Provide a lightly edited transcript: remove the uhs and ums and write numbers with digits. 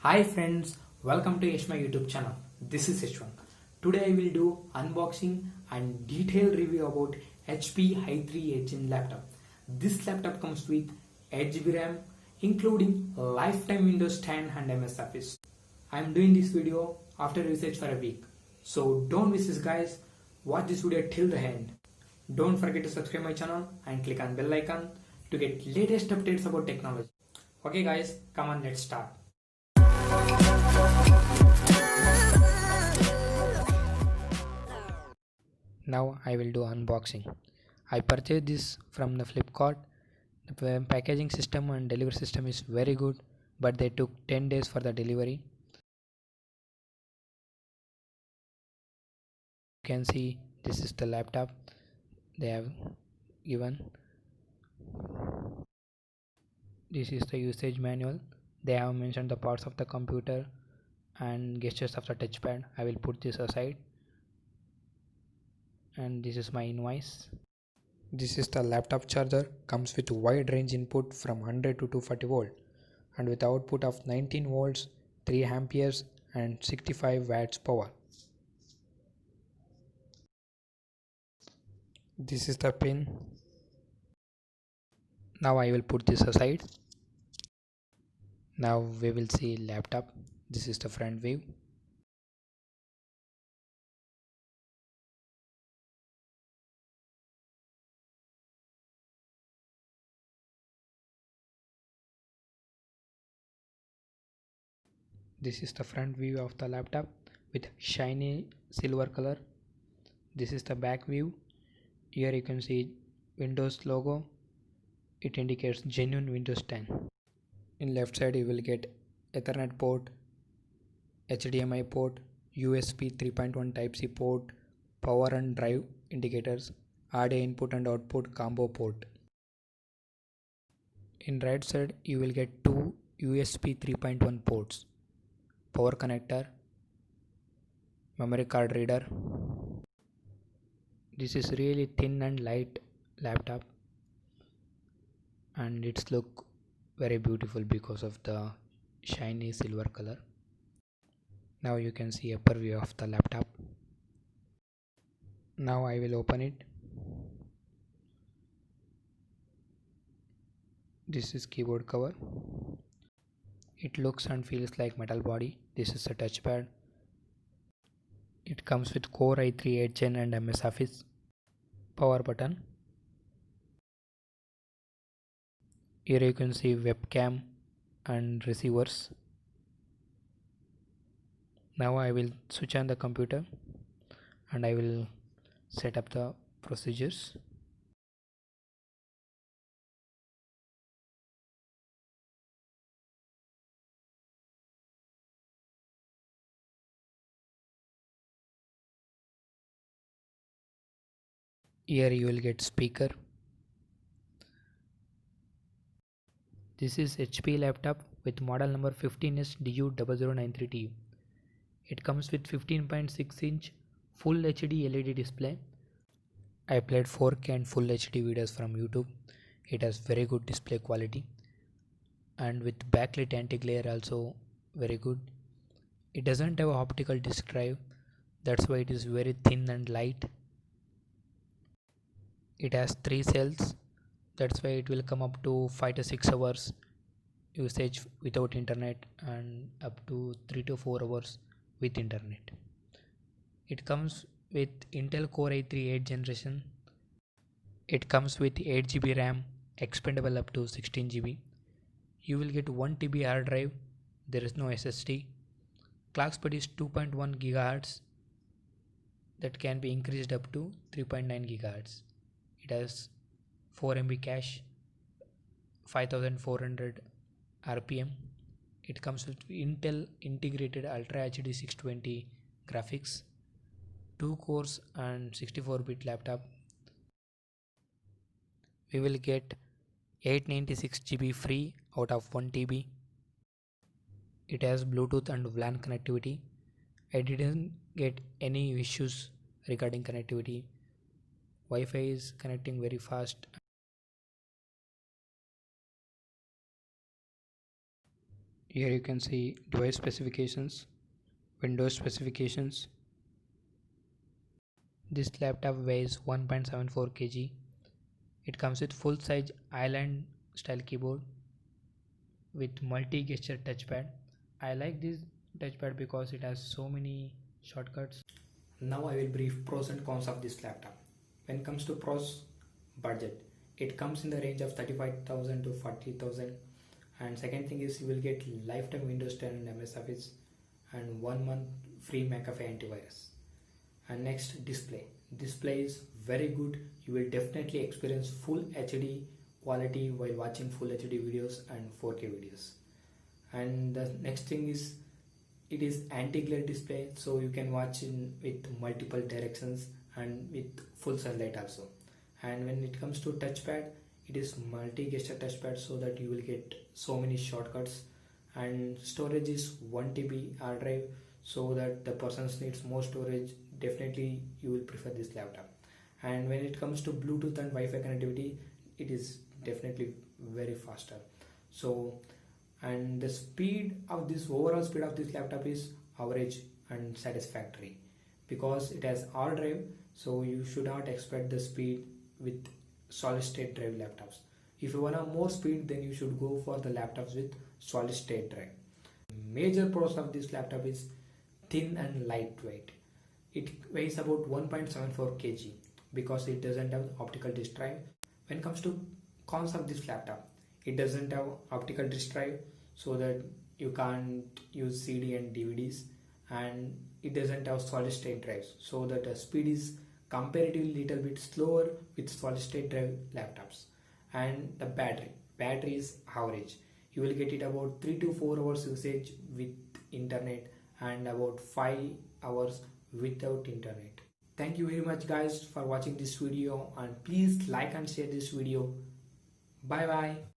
Hi friends, welcome to Yashmahi YouTube channel. This is Yashwan. Today I will do unboxing and detailed review about HP i3 Gen laptop. This laptop comes with 8GB RAM including lifetime Windows 10 and MS Office. I am doing this video after research for a week. So don't miss this guys, watch this video till the end. Don't forget to subscribe my channel and click on bell icon to get latest updates about technology. Okay guys, come on, let's start. Now I will do unboxing. I purchased this from the Flipkart. The packaging system and delivery system is very good, but they took 10 days for the delivery. You can see this is the laptop they have given. This is the usage manual. They have mentioned the parts of the computer and gestures of the touchpad. I will put this aside. And this is my invoice. This is the laptop charger, comes with wide range input from 100 to 240 volt and with output of 19 volts, 3 amperes and 65 watts power. This is the pin. Now I will put this aside. Now we will see laptop. This is the front view. This is the front view of the laptop with shiny silver color. This is the back view. Here you can see Windows logo. It indicates genuine Windows 10. In left side you will get Ethernet port, HDMI port, USB 3.1 Type-C port, power and drive indicators, audio input and output combo port. In right side you will get two USB 3.1 ports, power connector, memory card reader. This is really thin and light laptop and its look very beautiful because of the shiny silver color. Now you can see upper view of the laptop. Now I will open it. This is keyboard cover. It looks and feels like metal body. This is a touchpad. It comes with Core i3 8 Gen and MS Office. Power button. Here you can see webcam and receivers. Now I will switch on the computer and I will set up the procedures. Here you will get speaker. This is HP laptop with model number 15SDU0093TU. It comes with 15.6 inch full HD LED display. I played 4K and full HD videos from YouTube. It has very good display quality and with backlit anti-glare also very good. It doesn't have optical disk drive, that's why it is very thin and light. It has 3 cells, that's why it will come up to 5 to 6 hours usage without internet and up to 3 to 4 hours with internet. It comes with Intel Core i3 8th generation. It comes with 8GB RAM, expandable up to 16GB. You will get 1TB hard drive, there is no SSD. Clock speed is 2.1 GHz, that can be increased up to 3.9 GHz. It has 4 MB cache, 5400 RPM. It comes with Intel integrated Ultra HD 620 graphics, 2 cores and 64-bit laptop. We will get 896GB free out of 1TB. It has Bluetooth and WLAN connectivity. I didn't get any issues regarding connectivity. Wi-Fi is connecting very fast. Here you can see device specifications, Windows specifications. This laptop weighs 1.74 kg. It comes with full size island style keyboard with multi-gesture touchpad. I like this touchpad because it has so many shortcuts. Now I will brief pros and cons of this laptop. When it comes to pros, budget. It comes in the range of 35,000 to 40,000. And second thing is you will get lifetime Windows 10 and MS Office and 1 month free McAfee antivirus. And next, display is very good. You will definitely experience full HD quality while watching full HD videos and 4K videos. And the next thing is it is anti-glare display, so you can watch in with multiple directions and with full sunlight also. And when it comes to touchpad, it is multi-gesture touchpad, so that you will get so many shortcuts. And storage is 1 TB hard drive, so that the person needs more storage, definitely you will prefer this laptop. And when it comes to Bluetooth and Wi-Fi connectivity, it is definitely very faster. So, and the speed of this overall speed of this laptop is average and satisfactory, because it has hard drive, so you should not expect the speed with solid state drive laptops. If you want more speed, then you should go for the laptops with solid state drive. Major pros of this laptop is thin and lightweight. It weighs about 1.74 kg because it doesn't have optical disk drive. When it comes to cons of this laptop, it doesn't have optical disk drive, so that you can't use CD and DVDs, and it doesn't have solid state drives, so that the speed is comparatively little bit slower with solid state drive laptops. And the battery is average. You will get it about 3 to 4 hours usage with internet and about 5 hours without internet. Thank you very much guys for watching this video, and please like and share this video. Bye bye.